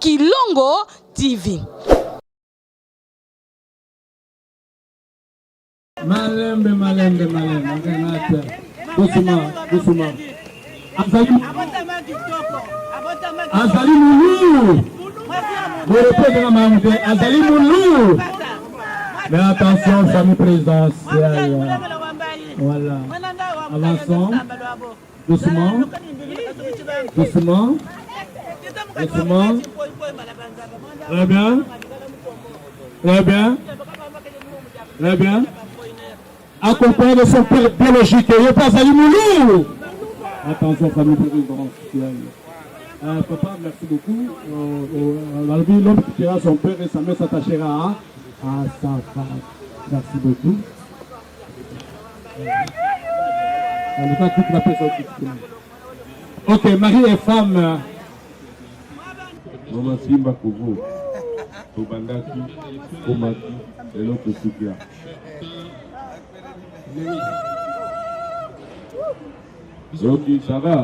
Kilongo TV. Malembe. Doucement. Azali Moulou. Vous répétez la main, Azali Moulou. Mais attention, famille présidentielle. Voilà. Avançons. Doucement. Très bien. Accompagné de son père biologique, il n'est pas Azali Moulou. Attention, famille présidentielle. Papa, merci beaucoup. L'homme qui tuera son père et sa mère s'attachera à sa femme. Merci beaucoup. On va toute la personne. Ok, mari et femme. Maman Simba Kovo, Tobandaki, Komaki, et l'autre Soukia. Ok, ça va.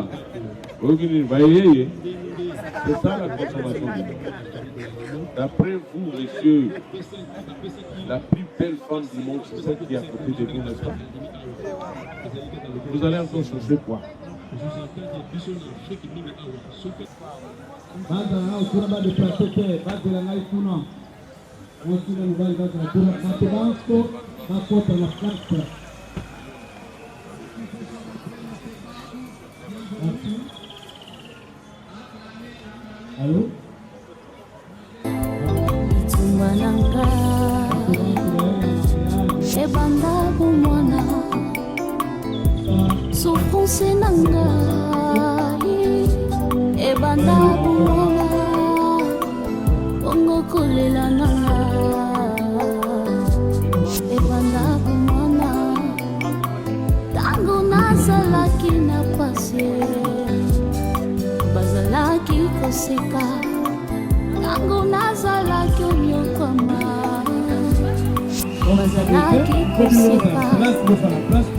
Ok, c'est ça la consommation. D'après vous, messieurs, la plus belle femme du monde, c'est celle qui est à côté de vous, n'est-ce pas? Vous allez encore chercher quoi? Allô? Tumbananga ebanda bumwana souffrance nanga ebanda bumwana bongo kolela nanga ebanda bumwana tango nazalaki na pase bazalaki koseka tango nazalaki onyokama bazalaki koseka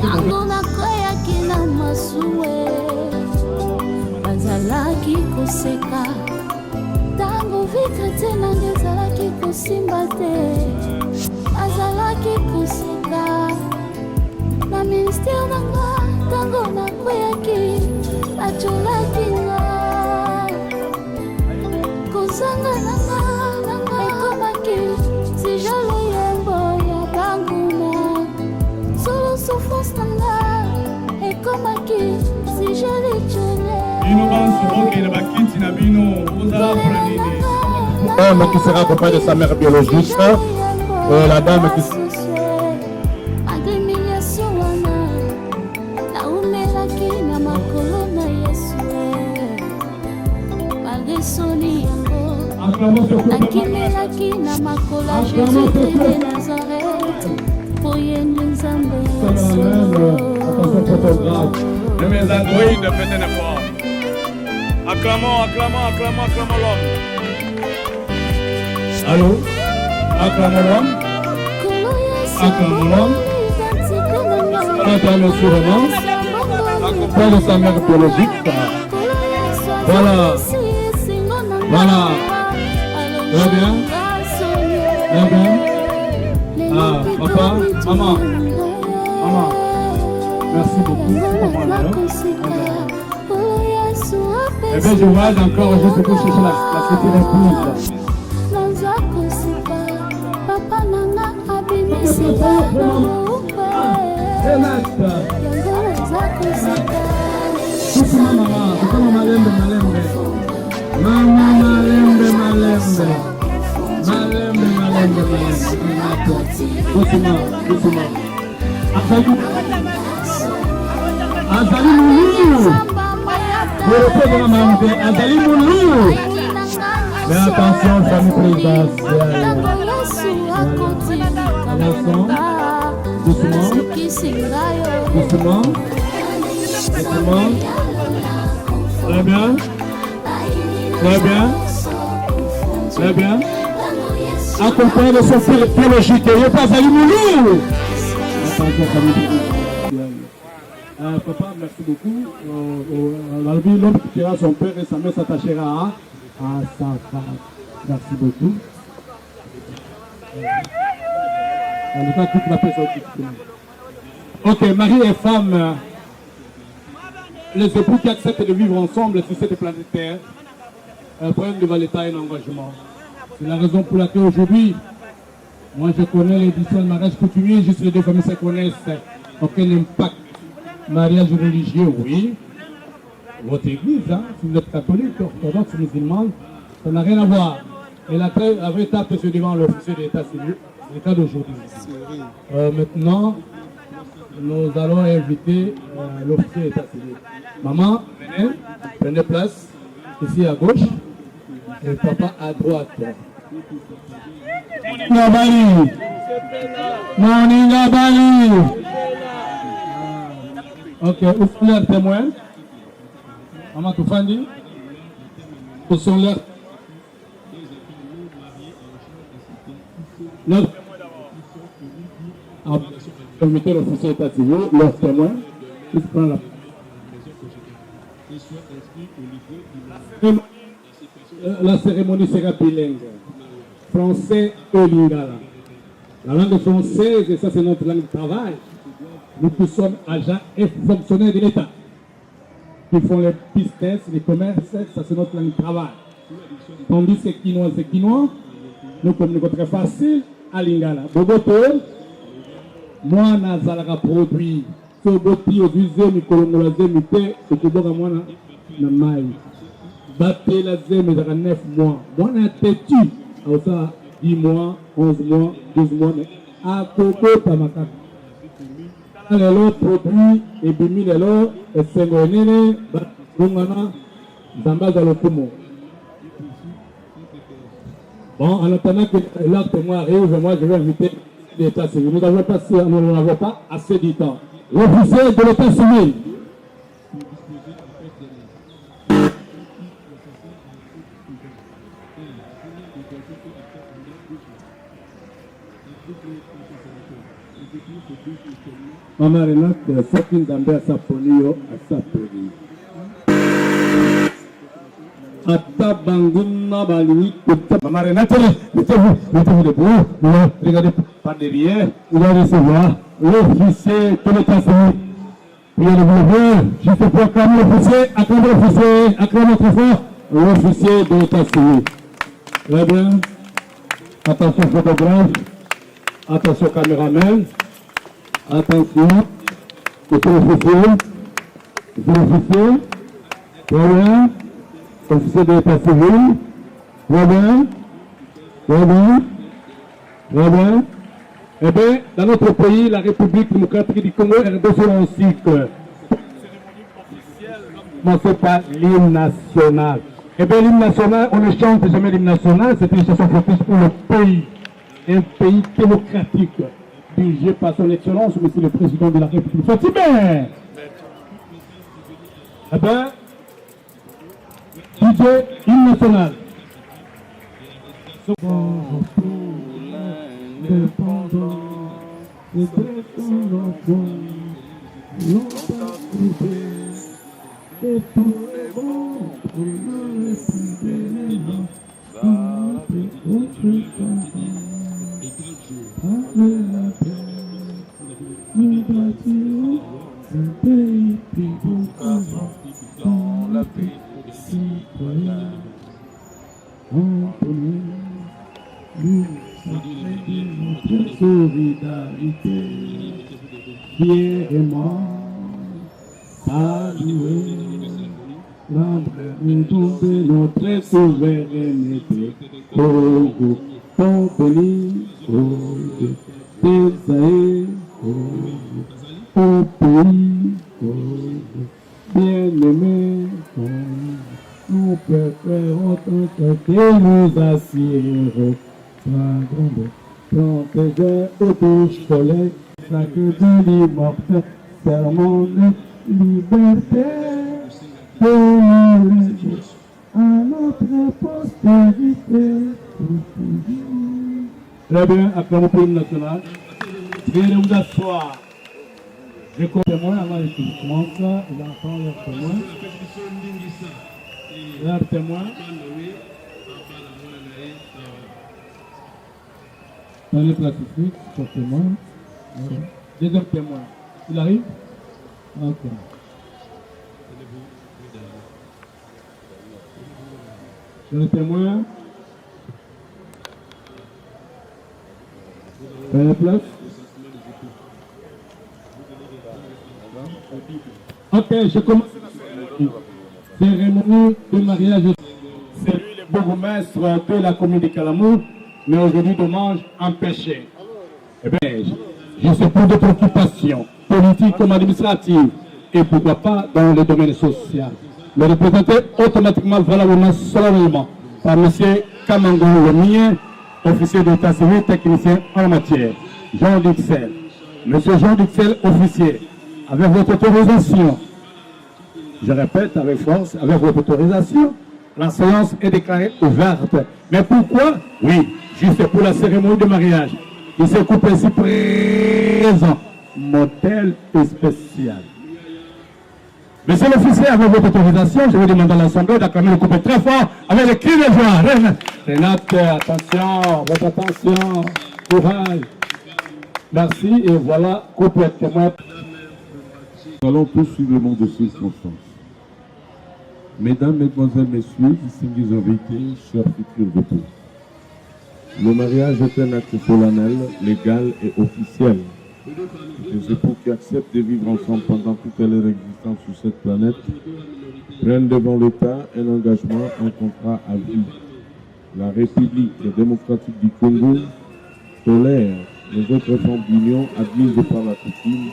tango nakweyaki na masuwe bazalaki koseka tango vitre te nanga ezalaki kosimba te bazalaki koseka na ministère nanga tango nakweyaki bacholaki nga kozanga nanga ekomaki si jalo yembo ya banguna solo souffrance nanga ekomaki si jali chole L'homme qui sera accompagné de sa mère biologique, la dame qui nakimelaki na makola Jésus de Nazareth poyende nzambe De mes androïdes, faites un effort. Acclamons l'homme. Allô? Acclamons l'homme. Acclamons sûrement. Père de sa mère biologique. Voilà. Très bien. Ah, papa, maman. Merci beaucoup. Eh bien, je vois encore juste pour chercher la future épouse. Azali Moulou. Vous répétez la main, Azali Moulou. Mais attention, famille présidentielle. Avançons. Doucement. Très bien. Accompagné de son père biologique, il n'est pas Azali Moulou. Attention, famille présidentielle. Papa, merci beaucoup. L'homme qui tuera son père et sa mère s'attachera à à 130. Merci beaucoup. En tout cas, toute la personne qui ok, mari et femme, les époux qui acceptent de vivre ensemble sur cette planète Terre prennent devant l'État un engagement. C'est la raison pour laquelle aujourd'hui, moi je connais l'édition de mariage coutumier, juste les deux familles se connaissent. Aucun impact. Mariage religieux, oui. Votre église, hein, si vous êtes catholique, orthodoxe, musulman, ça n'a rien à voir. Et la vraie étape, c'est devant l'officier de l'État civil, c'est le cas d'aujourd'hui. Maintenant, nous allons inviter l'officier de l'État civil. Maman, venez, prenez place, ici à gauche, et papa à droite. Moninga Bali. Ok, où sont leurs témoins? Maman Toufandi, où sont leurs inviter l'officier d'état civil, leurs témoins, ils prennent la cérémonie sera bilingue, français et lingala. La langue française, et ça c'est notre langue de travail. Nous tous sommes agents et fonctionnaires de l'État. Qui font les business, les commerces, ça c'est notre langue de travail. Tandis que c'est quinois, nous communiquons très facile à lingala. Boboto, moi nazalaka produit, soboti oduze mikolongolaze mite, okuboka moi na mai. Batte la zeme dans 9 mois. Moi na têtu, à ça 10 mois, 11 mois, 12 mois, mais à coco tamaka. Les produits et bimi les lots et sengonene bungana zamba zalokumo. Bon, en attendant que l'acte moi arrive, moi je vais inviter l'État civil. Nous n'avons pas assez de temps. L'officier de l'État civil. Maman Renate, c'est une dame à sa polio, à sa polio. Ata Banguna Bali, Maman Renate, mettez-vous debout, regardez par derrière, il va recevoir l'officier de l'État civil. Priez le gouvernement, juste pour acclamer l'officier, acclamez très fort l'officier de l'État civil. Très bien. Attention photographe, attention caméraman. Attention, c'est l'officier, très bien, officier de l'État civil, très bien, très bien, très bien. Eh bien, dans notre pays, la République démocratique du Congo, elle est selon un cycle. Commencez par l'hymne national. Eh bien, l'hymne national, on ne chante jamais l'hymne national, c'est une chanson focus pour le pays, un pays démocratique. Dirigé par son excellence, monsieur le président de la République. Fatime! Eh bien, DJ hymne national. Nous bâtirons un pays plus beau dans la paix citoyenne. Entre nous notre solidarité, fièrement saluer l'empreinte de notre souveraineté. Congo, compagnie, Congo, Désaé, au pays, bien-aimé, nous préférons tant que nous assurons la grande protégée au touche soleil, chaque de l'immortel, serment de liberté, à notre postérité. Très bien, acclamons pour l'hymne national. Veuillez vous asseoir. Je compte témoin avant que je commence. Les enfants, leurs témoins. L'art témoin. Prenez place tout de suite, sur témoin. Deuxième témoin. Il arrive? Ok. Sur le témoin. Prenez place. Ok, je commence la cérémonie de mariage. C'est lui le bourgmestre de la commune de Kalamou, mais aujourd'hui dommage empêché. Eh bien, je sais pour d'autres occupations, politiques comme administratives, et pourquoi pas dans le domaine social. Le représenté automatiquement valablement solennellement par M. Kamango Lemien, officier d'état civil technicien en matière. Jean Dixel. Monsieur Jean Dixel, officier, avec votre autorisation, je répète avec force, avec votre autorisation, la séance est déclarée ouverte. Mais pourquoi? Oui, juste pour la cérémonie de mariage. Il se coupe ici présent, modèle spécial. Monsieur l'officier, avec votre autorisation, je vais demander à l'Assemblée d'acclamer le couple très fort avec les cris de joie. Renate, attention, votre attention, courage. Merci, et voilà, couple témoin. Nous allons poursuivre mon dossier circonstance. Mesdames, Mesdemoiselles, Messieurs, distingués invités, chers futurs époux. Le mariage est un acte solennel, légal et officiel. Les époux qui acceptent de vivre ensemble pendant toute leur existence sur cette planète prennent devant l'État un engagement, un contrat à vie. La République démocratique du Congo tolère les autres formes d'union admises par la coutume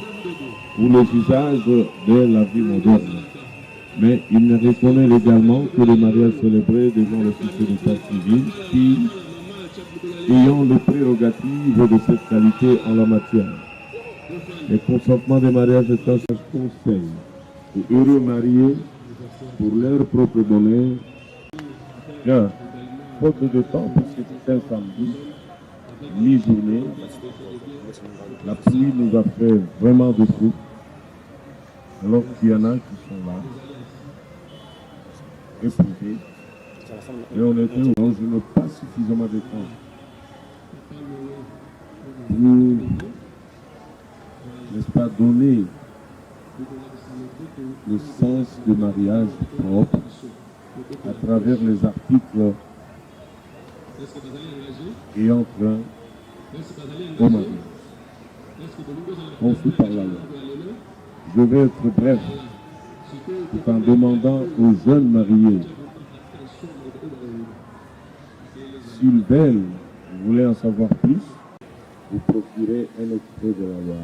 ou les usages de la vie moderne. Mais il ne reconnaît légalement que le mariage célébré devant l'officier d'état civil qui, ayant les prérogatives de cette qualité en la matière. Le consentement des mariages est un conseil aux heureux mariés pour leur propre bonheur. Car, faute de temps, puisque c'est un samedi, mi-journée, la pluie nous a fait vraiment de fou. Alors qu'il y en a qui sont là, éprouvés, et on était où je n'ai pas suffisamment de temps pour, n'est-ce pas, donner le sens du mariage propre à travers les articles ayant trait au mariage. Conçu par la loi. Je vais être bref tout en demandant aux jeunes mariés s'ils veulent, vous voulez en savoir plus, vous procurez un extrait de la loi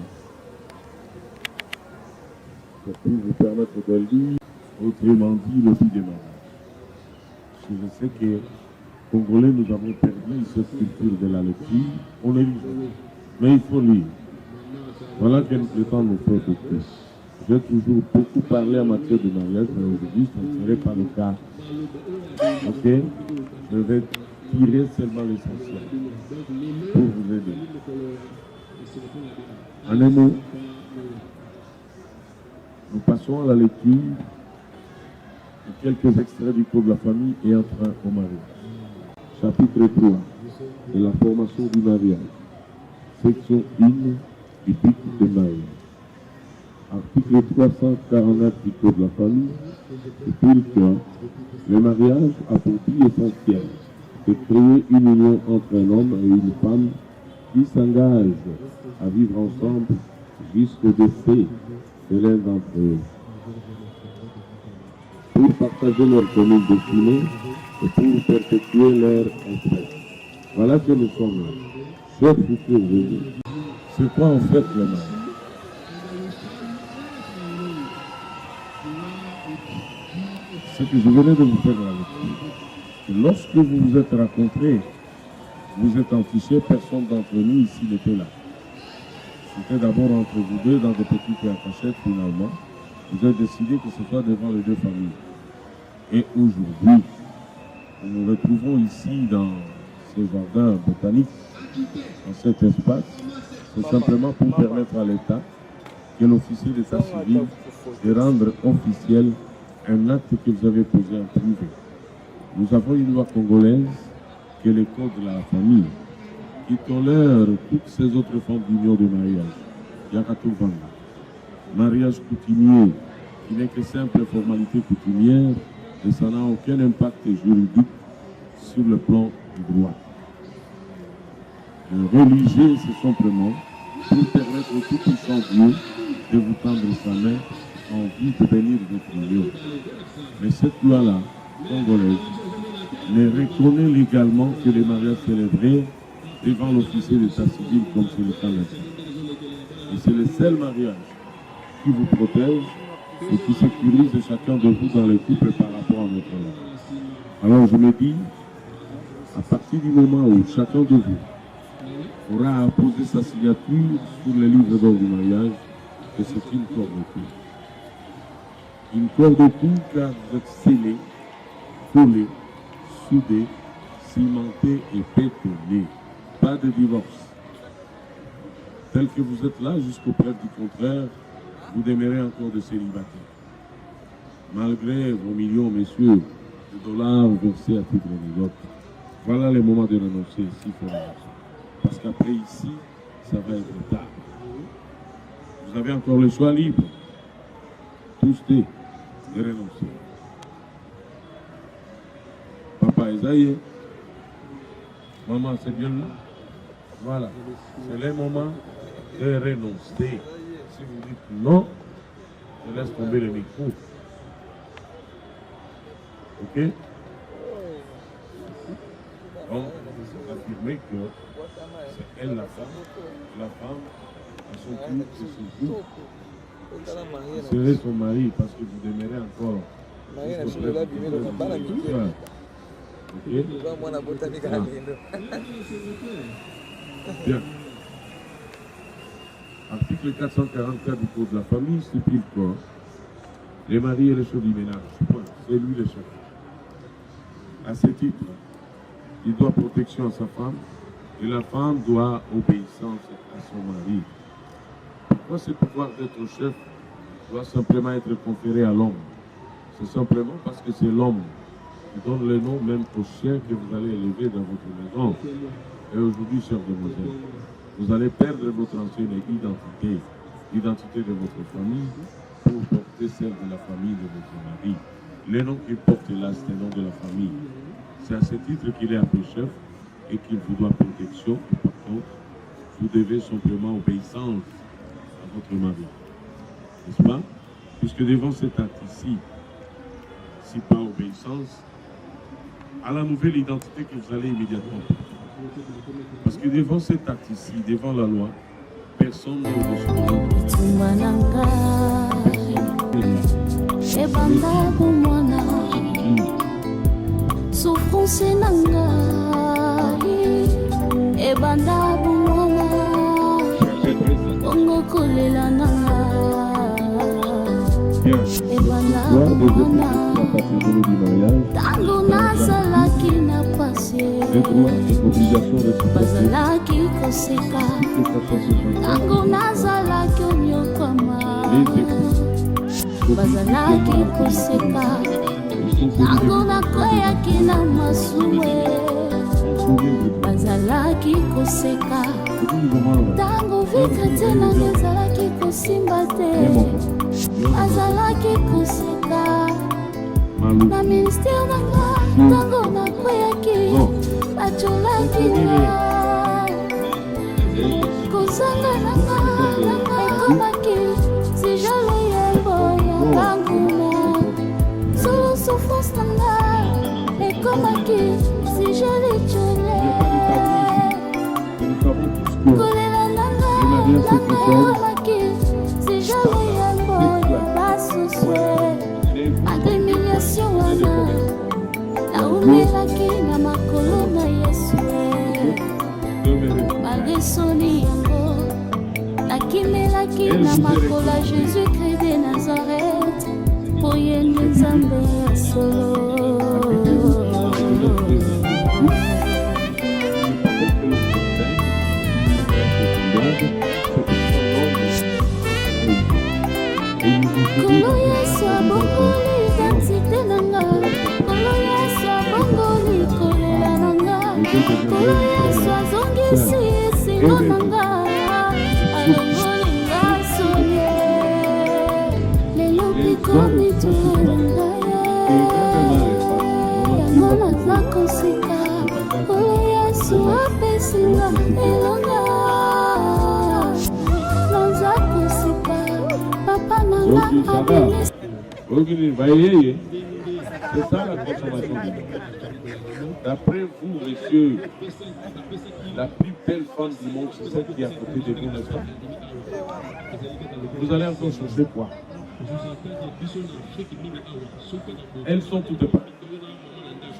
pour vous permettre de lire, autrement dit, le fil des mariages. Je sais que, Congolais, nous avons perdu cette culture de la lecture, on est libre, mais il faut lire. Voilà que le temps nous fait beaucoup. J'ai toujours beaucoup parlé en matière de mariage, mais aujourd'hui, ce ne serait pas le cas. Ok? Je vais tirer seulement l'essentiel pour vous aider. En un mot, nous passons à la lecture de quelques extraits du Code de la famille et entrant au mariage. Chapitre 3 de la formation du mariage. Section 1 du but de mariage. Article 349 du Code de la famille stipule que le mariage a pour but essentiel de créer une union entre un homme et une femme qui s'engagent à vivre ensemble jusqu'au décès de l'un d'entre eux, pour partager leur commune destinée et pour perpétuer leur intérêt. Voilà que nous sommes là. Chers futurs venus, c'est quoi en fait le mariage? Ce que je venais de vous faire la lecture. Lorsque vous vous êtes rencontrés, vous êtes fiché, personne d'entre nous ici n'était là. C'était d'abord entre vous deux dans des petites cachettes finalement. Vous avez décidé que ce soit devant les deux familles. Et aujourd'hui, nous nous retrouvons ici dans ce jardin botanique, dans cet espace, c'est simplement pour permettre à l'État que l'officier d'état civil de rendre officiel un acte que vous avez posé en privé. Nous avons une loi congolaise qui est le code de la famille, qui tolère toutes ces autres formes d'union de mariage. Yakatouvanga. Mariage coutumier, qui n'est que simple formalité coutumière, et ça n'a aucun impact juridique sur le plan du droit. Le religieux, c'est simplement pour permettre au tout-puissant Dieu de vous tendre sa main en vue de bénir votre union. Mais cette loi-là, congolaise, ne reconnaît légalement que les mariages célébrés devant l'officier d'état civil comme c'est le cas maintenant. Et c'est le seul mariage qui vous protège et qui sécurise chacun de vous dans le couple par rapport à notre loi. Alors je me dis, à partir du moment où chacun de vous aura apposé sa signature sur le livre d'or du mariage, que c'est une corde de cou. Une corde de cou car vous êtes scellés, collés, soudés, cimentés et pétonnés. Pas de divorce. Tel que vous êtes là, jusqu'au preuve du contraire, vous demeurez encore de célibataires. Malgré vos millions, messieurs, de dollars versés à titre des autres. Voilà le moment de renoncer ici, frère. Parce qu'après ici, ça va être tard. Vous avez encore le choix libre. Tous deux, de renoncer. Papa Esaïe, maman, c'est bien là. Voilà, c'est le moment de renoncer. Si vous dites non, je laisse tomber le micro. Ok? Donc, vous affirmez que c'est elle la femme, à son tour, c'est son tour. Vous serez son mari parce que vous demeurez encore. Ok? Bien. Article 444 du Code de la famille stipule quoi? Les maris et les chefs du ménage. C'est lui le chef. À ce titre, il doit protection à sa femme et la femme doit obéissance à son mari. Pourquoi ce pouvoir d'être chef doit simplement être conféré à l'homme? C'est simplement parce que c'est l'homme qui donne le nom même au chien que vous allez élever dans votre maison. Et aujourd'hui, chère demoiselle, vous allez perdre votre ancienne identité, l'identité de votre famille, pour porter celle de la famille de votre mari. Le nom qu'il porte là, c'est le nom de la famille. C'est à ce titre qu'il est appelé chef et qu'il vous doit protection. Par contre, vous devez simplement obéissance à votre mari. N'est-ce pas? Puisque devant cet acte ici, si pas obéissance, à la nouvelle identité que vous allez immédiatement porter. Parce que devant cet acte ici, devant la loi, personne ne vous reçoit. Souffrance nanga, ebanda bumwana, bongo kolela nanga, ebanda bumwana, tango nazalaki na pase, bazalaki koseka, tango nazalaki onyokama, bazalaki koseka. Tango nakweyaki na masuwe bazalaki koseka tango vika tena ezalaki kosimba te bazalaki koseka na ministère nanga tango nakweyaki bacholaki nga kozanga nanga ekomaki si jalo yembo ya banguma solo souffrance nanga ekomaki si je l'ai kolela nanga ekomaki si je l'yembo ya basuswe agremiliation wana naumelaki na makolo na yesue malgré soni yango nakimelaki na makolo ya Jésus-Christ de Nazareth Poyenne Nzambe ya solo. Kolo Yesu abongoli C'est ça la consommation du monde. D'après vous, messieurs, la plus belle femme du monde, c'est celle qui est à côté de vous, n'est-ce pas? Vous allez encore chercher quoi? Elles sont toutes parties.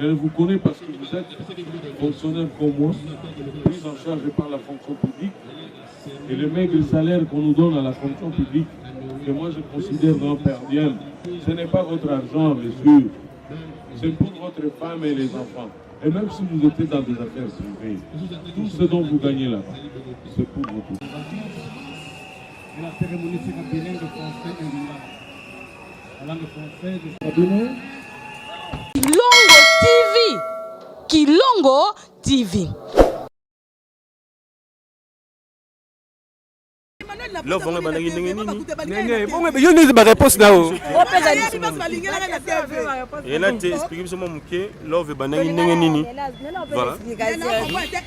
Je vous connais parce que vous êtes fonctionnaire comme moi, pris en charge par la fonction publique, et le maigre salaire qu'on nous donne à la fonction publique, que moi je considère non perdienne, ce n'est pas votre argent, monsieur, c'est pour votre femme et les enfants. Et même si vous étiez dans des affaires privées, tout ce dont vous gagnez là-bas, c'est pour vous tous. Et la cérémonie sera bilingue français et lingala. La langue française sera donnée. Kilongo TV. Kilongo TV. Love on banagi nini bongo yo nezi ba réponse na o et là tu expliques seulement muke love banagi nini voilà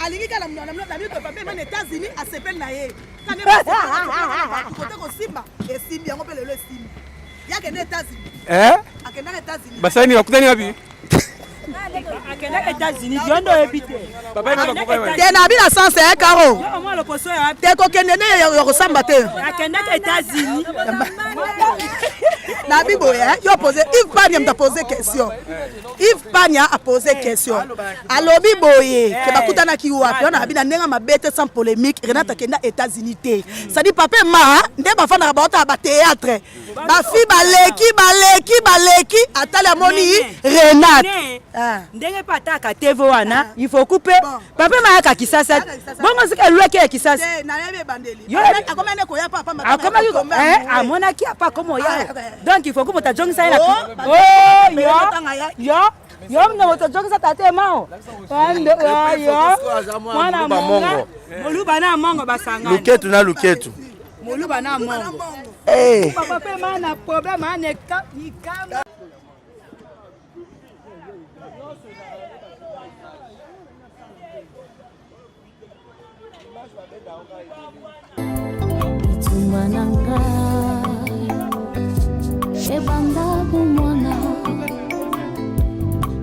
alingi kala mwana mwana mito papa man États-Unis a s'appelle nae kana ba côté ko simba et simbi yango pele le simbi yake na États-Unis akenda États-Unis basani bakutani ngapi akenda États-Unis yondo ebite papa na bila sens e karo te ko kende ne yo kosamba te akenda États-Unis na bibo yo poser Yves Pania m'a posé question. Yves Pania a posé question. Alobi boye ke bakutana ki wapi on a bina nenga mabete sans polémique Renata kenda États-Unis te. Ça dit papa ma nde ba fana ba ota ba théâtre. Ba fi baleki atala moni Renata. Ndenge pataka TV wana il faut couper. Papa ma ka kisasa. Bongo sika lweke ya kisasa. Na yebe bandeli. Akomene ko ya papa ma. Amona ki apa komo ya. Donc il faut que tu jonges ça yo mna moto jonges ça tate mao mwana mongo moluba na mongo basanga luketu na luketu moluba na mongo papa pe mana problème ane ni kama Tumbananga ebanda bomwana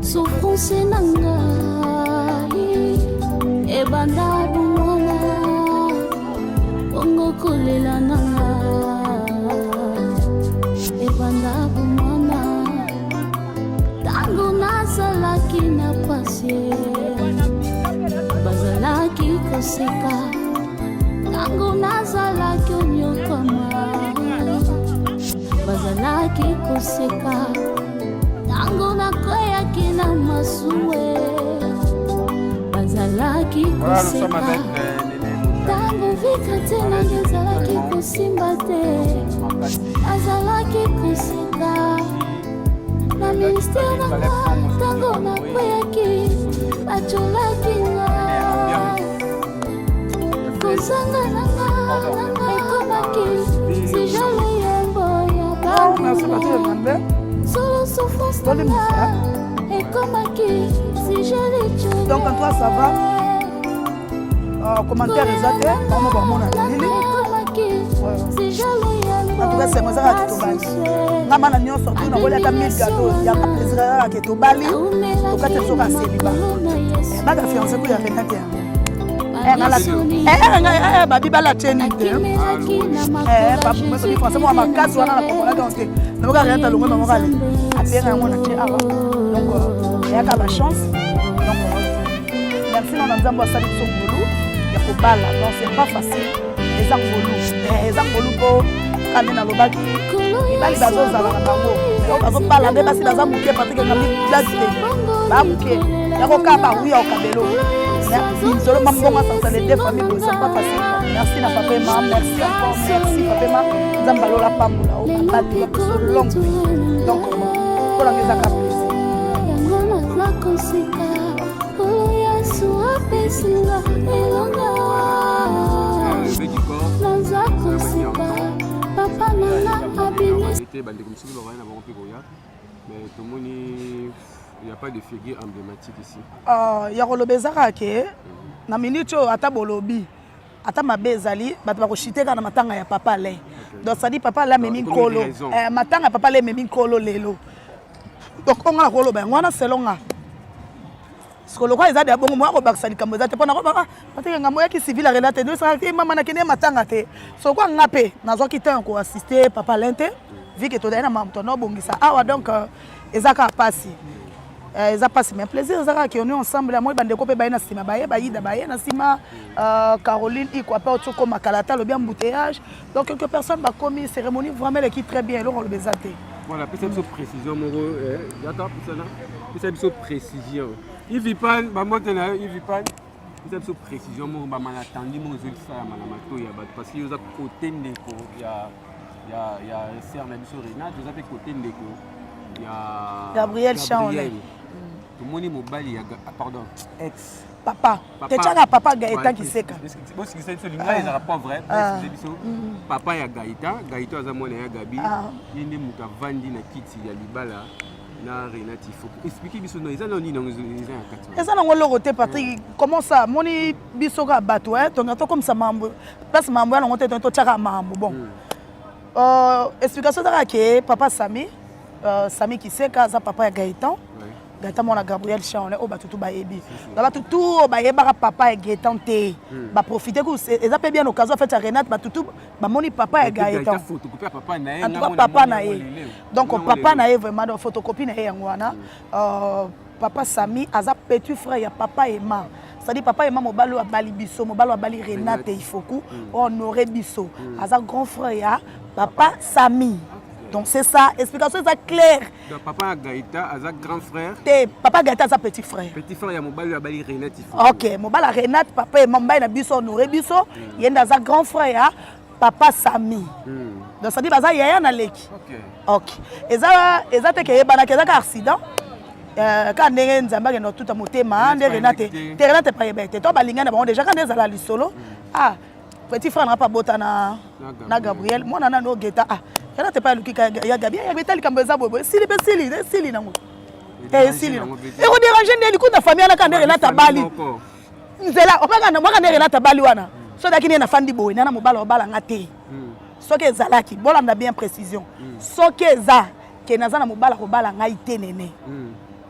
souffrance nanga ebanda bomwana bongo kolela nanga ebanda bomwana tango nazalaki na pasie bazalaki koseka tango nazalaki onyokama bazalaki koseka tango nakweyaki na masuwe bazalaki koseka tango vika te nange ezalaki kosimba te azalaki koseka na ministere nanga tango nakweyaki bacolaki nga kozanga nanga ekomaki si jale yembo ya bambula solo souffrance nanga ekomaki si jale chole donc en toi ça va commentaire exact comment va mon ami ekomaki si jale yembo en tout cas c'est moi ça qui tobali ngama na nyo sorti na bolia ta 1000 gâteaux ya plaisir ya ke tobali to ka te soka seliba ba ka fiancé ko ya Renata babi balateni te babi français moi makasi wana na kokola donc na boka Renata longo na mokale apena yango na tie awa donc ya ka ba chance donc merci na nzambo asali so ngolu ya kobala donc c'est pas facile les angolu po kande na lobaki ibali bazozala na bango bazobala nde basi baza muke parce que ngami place te ba muke ya kokaba uya okabelo solo mambonga ça les deux familles c'est pas facile merci na papa ma merci encore merci papa ma zambalola pambula o abati la personne longue donc pour la maison ka plaisir bapesinga elonga naza kosepa papa nanga abimi mais tout le monde, il n'y a pas de figure emblématique ici. Il y a le bezara ke na minute ata bolobi ata mabezali bato ba ko chiteka na matanga ya papa le. Donc ça dit papa la memi kolo. Matanga papa le memi kolo lelo. Donc on a kolo ben ngwana selonga. Parce que le roi ils a des bons mois ko baksa likambo za te pona ko ba pateka ngamo ya ki civil relate no sa ke mama na kene matanga te. So ko ngape nazo kita ko assister papa lente. Vu que tu as un peu de temps, ah donc ils ont passé, ils ont passé mais plaisir ils ont qui on est ensemble moi bande ko pe ba na sima ba na sima Caroline il quoi pas comme makalata le bien embouteillage donc quelques personnes ba commis cérémonie vraiment l'équipe très bien alors on le besaté voilà peut-être une précision mon j'attends pour ça là peut-être une précision il vit pas ba moi il vit pas peut-être une précision mon ba man attendu mon résultat ça malamato ya parce que ils ont côté ndeko il y a Serre Nabiso Renat, vous avez côté Ndeko. Il y a Gabriel Chaoné. Tout le monde est mobile, il y a pardon, ex. Papa. Tu as papa Gaëtan qui sait quand. Parce que c'est celui-là, il n'est pas vrai. Papa il y a Gaëtan, Gaëtan a zamone ya Gabi. Il y a muka vandi na kiti ya libala na Renat il faut expliquer biso no ils ont ni dans les ans 4. Eza na ngolo côté Patrick comment ça moni biso ka bato hein donc comme ça mambo place mambo na ngote to tchaka mambo bon. Explication que papa Sami qui sait que papa Gaëtan Gaëtan mon Gabriel Chaoné au batutu ba ebi ba batutu ba yeba papa et Gaëtan te ba profiter que ils appellent bien l'occasion fait Renat batutu ba moni papa et Gaëtan photocopie papa na papa na donc papa na vraiment dans photocopie na yangwana papa Sami aza petit frère ya papa et maman. C'est-à-dire papa et maman mobalo abali biso mobalo abali Renate il faut que honorer biso aza grand frère ya papa Sami. Donc c'est ça, explication c'est clair. Donc papa Gaïta aza grand frère. Papa Gaïta aza petit frère. Petit frère ya mobalo abali Renate il faut. OK, mobalo Renate papa et maman na biso honorer biso, yenda aza grand frère ya papa Sami. Donc ça dit baza yaya na leki. OK. Eza te ke yebana ke za accident. Quand ndenge nzamba ke no tuta motema nde Renate pa yebete to balinga na bango déjà quand ezala lisolo petit frère n'a pas bota na Gabriel moi nana no geta Renate pa luki ya Gabi ya betali kamboza bobo sili nango sili nango e ko déranger ndeli kuna famille na quand Renate bali nzela opaka na mwaka Renate bali wana so dakini na fandi boy nana mobala obala ngate so ke ezalaki bolanda bien précision so ke eza ke nazana mobala ko bala ngai tenene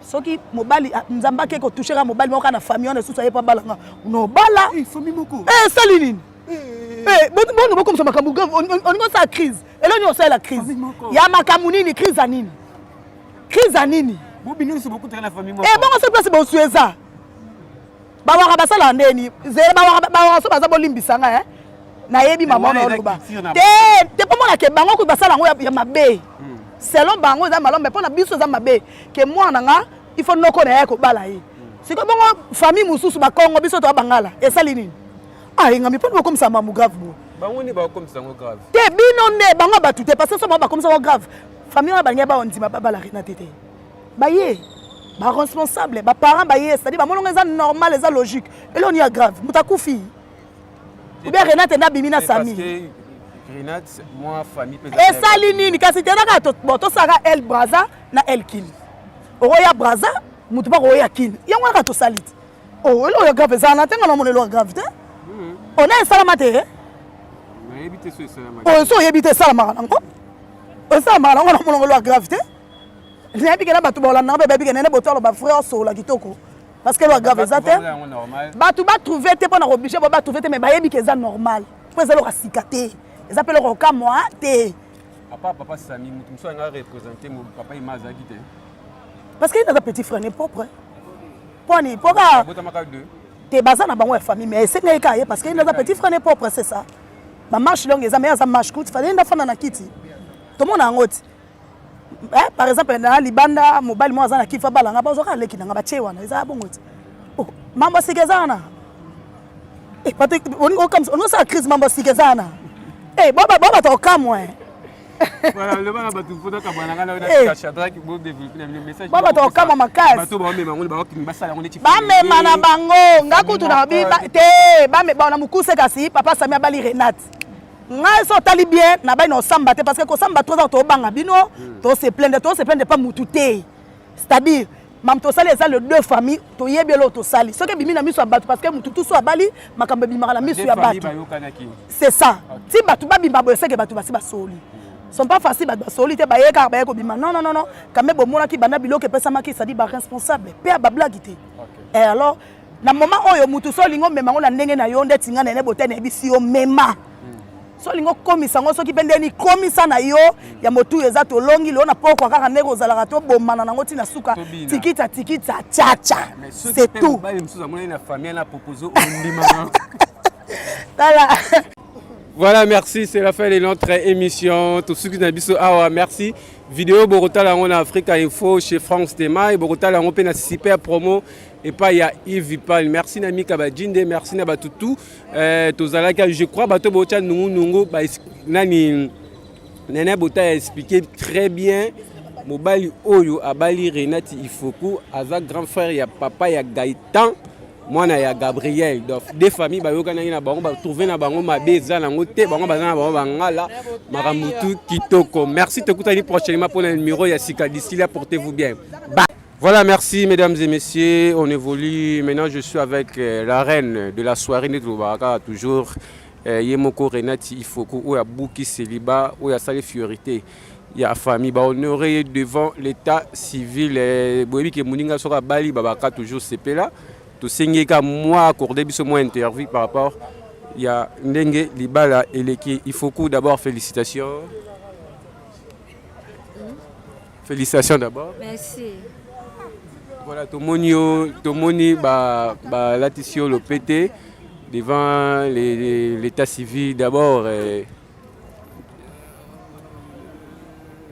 soki mobali nzamba ke ko toucher ka mobali moko na famille on susa yepa balanga no bala famille moko sali nini bon comme ça makamu on sa crise eloni on sa la crise ya makamu nini crise anini bobi nini beaucoup très la famille moko bon se place bo sueza ba waka basala ndeni zere ba waka so baza bolimbisanga na yebi mama na oluba te po mona ke bango ko basala ngo ya mabe selon bango za malombe pona biso za mabe ke mwana nga il faut noko na yako bala yi siko bongo famille mususu ba Kongo biso to bangala esali nini ngami pona comme ça mamu grave bo bango ni ba comme ça grave te bino ne bango ba tuté parce que so ba comme ça grave famille ba ngeba ondima ba bala Renate te ba ye ba responsable ba parents ba ye c'est-à-dire ba mononga za normal za logique et là on y a grave mutakufi ou bien Renate na bimina Sami Renate, moi, famille... Et ça, l'ini, quand c'était là, tu as El Braza, na El Kin. Oya Braza, tu as Oya Kin. Il y a un salit. Oh, il y a grave, ça, on a grave. On a un salamate. On a évité ce salamate. On a évité ça, on a grave. Il y a un peu de parce que le grave, ça, tu vas trouver, tu vas obligé de trouver, mais c'est normal. Tu vas cicater. Ils appellent au cas moi té. Papa Sami, tu as représenté mon papa Imazaki. Parce qu'il a un petit frère, n'est pas propre. Poni, pourquoi? Tu es basé dans la famille, mais c'est que parce qu'il a un petit frère, n'est pas propre, c'est ça. Ma marche longue, les amis, ça marche court. Il fallait une femme dans la kitty. Tout le monde a un autre. Par exemple, dans Libanda, mobile, moi, dans la kitty, il y a un peu de qui n'a pas de chez moi. Ils ont un bon autre. Maman, c'est que ça. Et Patrick, on a une crise, maman, c'est que ça. Baba to kamwe. Voilà, le bana batu photo kabana na chadra qui bon développer le message. Baba to kama makasi. Bato ba mema ngoni ba basala ngoni ti. Ba mema na bango, ngakutu na bi te, ba me ba na mukuse kasi papa Samia bali Renate. Ngai so tali bien na ba no samba te parce que ko samba 3 ans to banga bino, to se plaindre pas mututé. C'est-à-dire mam to sali ça les deux familles to yebelo to sali. Ce que bimi na miso abatu parce que mututu so abali makambe bimaka na miso ya batu. C'est ça. Si batu ba bimba bo seke batu basi ba soli. Sont pas faciles ba soli te ba yeka ba yeko bima. Non. Quand même bo mona ki bana biloke pesa maki ça dit ba responsable. Pe ba blague te. Et alors na moment oyo mutu so lingo mema ngona ndenge na yo ndeti ngana ne botene bisi yo mema. So lingo komisa ngo so ki pendeni komisa na yo ya motu eza to longi lo na poko kaka ndeko zalaka to bomana nango tina suka tikita chacha. C'est tout. Ba msuza mona na famille na proposer ondima. Voilà, merci, c'est la fin de notre émission. Tout ce qui n'a pas merci. Vidéo Borota en Afrique Info chez France Tema et Borota la on super promo et pas il y a Yves Vipal. Merci Nami Kabadjinde, merci Nabatutu. Tozalaka, je crois bato Bota Nungu nani Nana Bota a expliqué très bien. Mobali Oyo Abali Renati Ifoku, Azak grand frère, il y a papa, il y a Gaëtan. Moi, il y a Gabriel. Donc, des familles, ils vont trouver na bango mabeza na ngote, bango bazana bango bangala, maramutu kitoko. Merci de t'écouter prochainement pour le numéro Yassika. D'ici là, portez-vous bien. Bye. Voilà, merci mesdames et messieurs. On évolue. Maintenant, je suis avec la reine de la soirée Netlobaraka, toujours Yemoko Renati Ifoku, où il y a Bouki Célibat, où il y a Salé Fiorité. Il y a famille honorée devant l'état civil. Boyebi ke Mouninga sera Bali Babaka toujours CP là. Tout ce moi accordé biso moi interview par rapport il y a Ndenge Libala et l'équipe. Il faut que d'abord félicitations. Félicitations d'abord. Merci. Voilà tout moni ba latissio le PT devant l'état civil d'abord.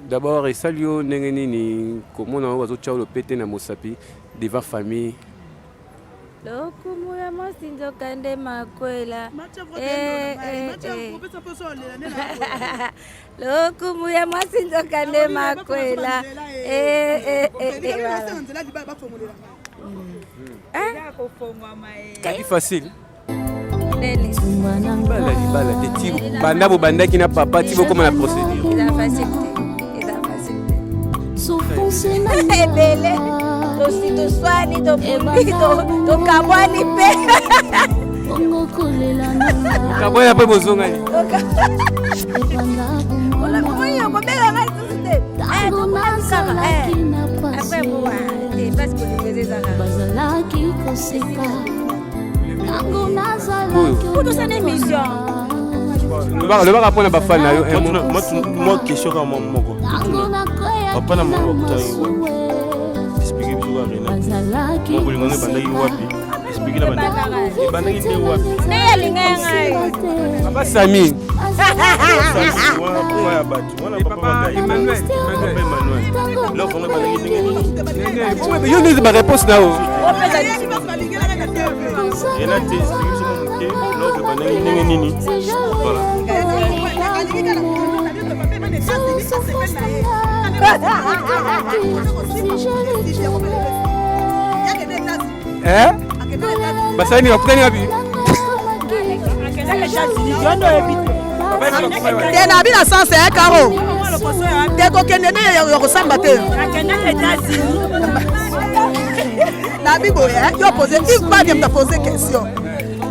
D'abord, et salut Nengenini, comment on va au le pété na Mosapi devant famille. Lokumuya masinzo kande makwela. Lokumuya masinzo kande makwela. C'est facile. Bala, banda bo banda qui n'a pas parti comment la procédure. Il a facilité. Ebele to swali to pumbi to kabwani pe kabwani pe bozonga ni ola moyo ko bela ngai tusite to masala après moi et parce que les faisais ça bazala ki koseka tango nazala pour toute cette émission le va répondre à ba fan na yo moi question comme moko papa na mama kutayiwa expliquer biso ka rena mo bolingo ne bandaki wapi expliquer na bandaki te wapi ne yalinga ngai papa Sami wa ya batu wana papa Emmanuel là on va bandaki yo ne ba réponse na o rena te expliquer biso mo ke là on bandaki ndenge nini voilà Basani wakutani wapi? Tena bina sanse karo. Teko kende ne yokosamba te. Na bibo yo poser Yves Pagna m'a posé question.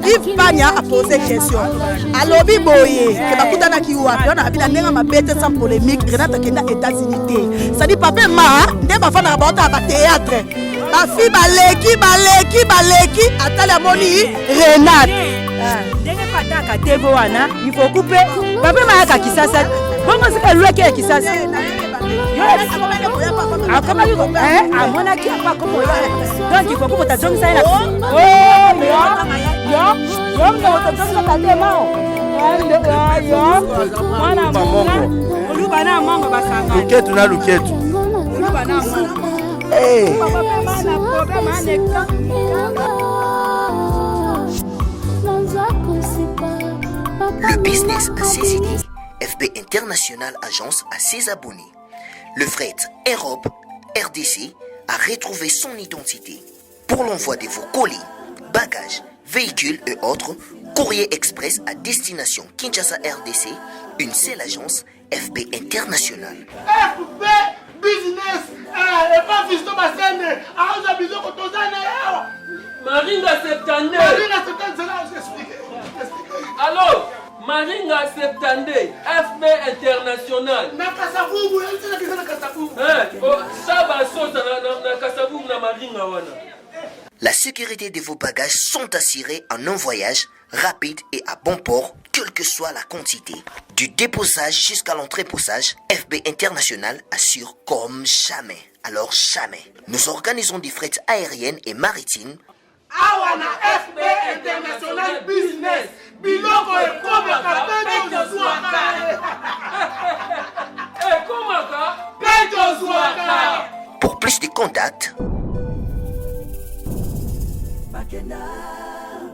Yves Pagna a posé question. Alobi boye ke bakutana ki wapi on a bina nenga mabete sans polémique Renata kenda États-Unis. Ça dit papa ma nde bafana ba ota ba théâtre. Ba fi baleki atala moni Renate. Ndenge pataka TV wana il faut couper. Papa ma ka kisasa. Bongo sika lweke ya kisasa. Akoma yuko amona ki apa komo ya. Donc il faut couper ta jonga sana. Yo mtazonga tatema. Mwana mwana. Oluba na mama basanga. Luketu na luketu. Oluba na mama. Le business, c'est FB International Agence à ses abonnés. Le fret Europe RDC a retrouvé son identité. Pour l'envoi de vos colis, bagages, véhicules et autres, courrier express à destination Kinshasa RDC, une seule agence, FB International. FB Business, et pas Fiston Bassene, à Bizot Kotozane. Maringa Septande. Maringa Septande, c'est là, j'explique. Alors, Maringa Septande, FB International. Nakasavubu, elle dit que Nakasavubu. Ça va sauter na Kasavubu na Maringa wana. La sécurité de vos bagages sont assurées en un voyage rapide et à bon port, quelle que soit la quantité. Du déposage jusqu'à l'entreposage, FB International assure comme jamais. Alors jamais. Nous organisons des frettes aériennes et maritimes. Awana FB International Business. Biloko et Komaka, Pedro Zouaka. Pour plus de contacts,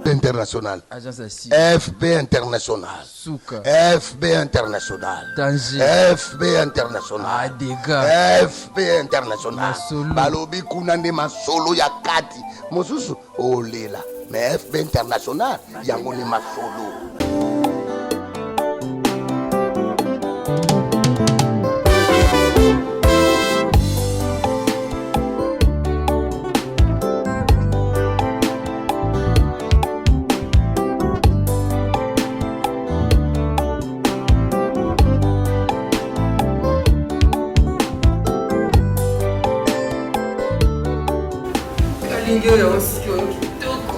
International. FB International. Souka. FB International. Danger. FB International. Adega. FB International. Masolo. Balobi kunande masolo ya kati. Mosusu olela. Mais FB International yango ni masolo.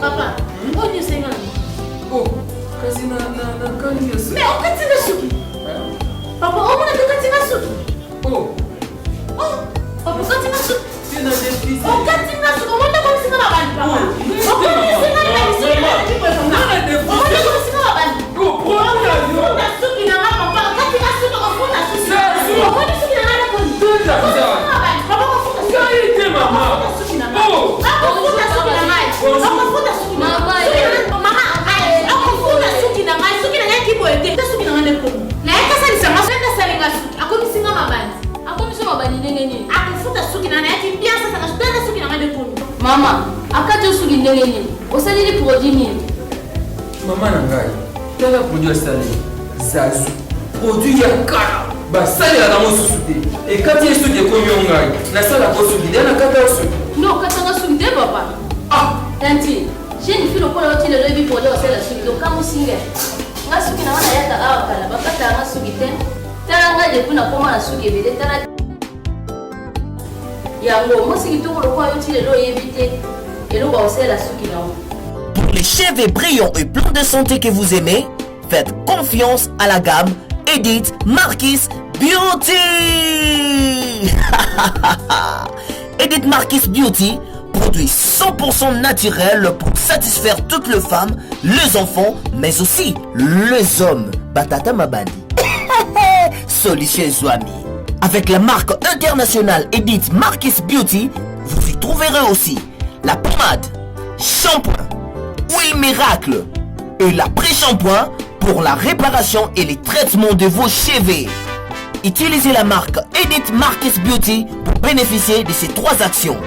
Papa, on est singing. Oh, kasi na kani yasa. Mais on continue suki. Papa, on a continue suki. Oh. Papa, continue suki. Tu n'as des fils. On continue suki. On a commencé à la bande, papa. On continue à la bande. On a commencé à la bande. Prends l'avion. On a suki na papa. Continue à suki. On a suki. On a suki na la bande. Tout à fait. Papa, on a suki. Qualité maman. Oh. Mama, akati suki ndenge nini? Osalili produit nini? Mama na ngai, tala produit asali. Zazu. Produit ya kala. Basali la mosusu te. Et kati yesu de komi ngai. Na sala ko suki na kata suki. Non, katanga suki de papa. Ah, tanti. J'ai une fille au point où tu le levis pour dire c'est la suki. Donc comme singe. Nga suki na wana yaka awa kala. Bakata nga suki te. Tala nga de kuna koma na suki bede tala. Pour les cheveux brillants et pleins de santé que vous aimez, faites confiance à la gamme Edith Marquis Beauty. Edith Marquis Beauty, produit 100% naturel pour satisfaire toutes les femmes, les enfants, mais aussi les hommes. Batata Mabandi. Solution Zouami. Avec la marque internationale Edith Marquis Beauty, vous y trouverez aussi la pommade, shampoing, huile miracle et l'après-shampoing pour la réparation et les traitements de vos cheveux. Utilisez la marque Edith Marquis Beauty pour bénéficier de ces 3 actions.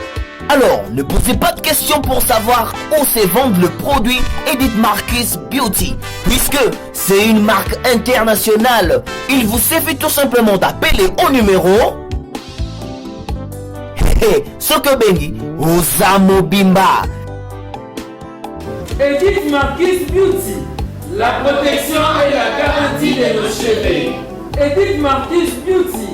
Alors, ne posez pas de questions pour savoir où se vend le produit Edith Marquis Beauty, puisque c'est une marque internationale. Il vous suffit tout simplement d'appeler au numéro Sokobengi Osamo Bimba. Edith Marquis Beauty, la protection et la garantie de nos cheveux. Edith Marquis Beauty,